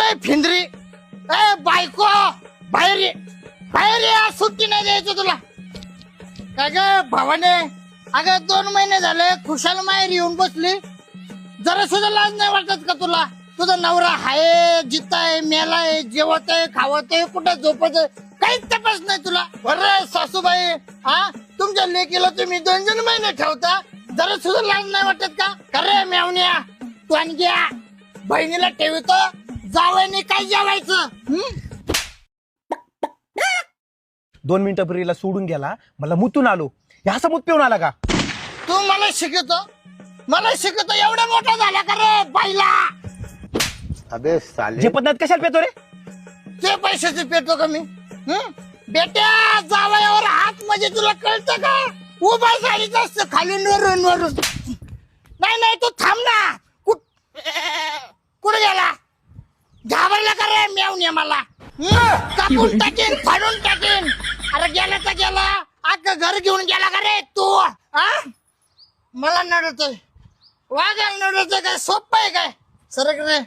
ए फिंदरी, ए बायको, बाहेर ये, बाहेर ये, आज सुट्टी नाही द्यायचं तुला. काय ग भावाने, अगं 2 महिने झाले खुशाल माहेर येऊन बसली, जरा सुद्धा लाज नाही वाटत का तुला? तुझा नवरा हाय, जिताय, मेलाय, जेवत आहे, खावत आहे, कुठं झोपत आहे, काहीच तपास नाही तुला. बरं सासूबाई, हा तुमच्या लेकीला तुम्ही 2 महिने ठेवता, जरा सुद्धा लाज नाही वाटत का? अरे मेवण्या, तू आणखी बहिणीला ठेवतो, जावयाने काय जेवायचं? 2 मिनिटापूर्वीला सोडून गेला, मला मुतून आलो, असा मूत पिऊन आला का? तू मला शिकवतो एवढा मोठा झाला का रे बाईला? अबे साले, जे पद्धत कशाला पेतो रे? ते पैशाचे पेटतो का मी? बेट्या, जावयावर हात म्हणजे तुला कळतं का? उभा साडीच असतं खालून वरून. नाही तू थांब ना. कुठे गेला? घाबरला का रे मेवण्या मला? कापून टाकेन, फाडून टाकेन. अरे गेला तर गेला, अख्खं घर घेऊन गेला का रे तू? मला नडतोय, वागायला नडतोय काय? सोपं आहे काय? सरक रे.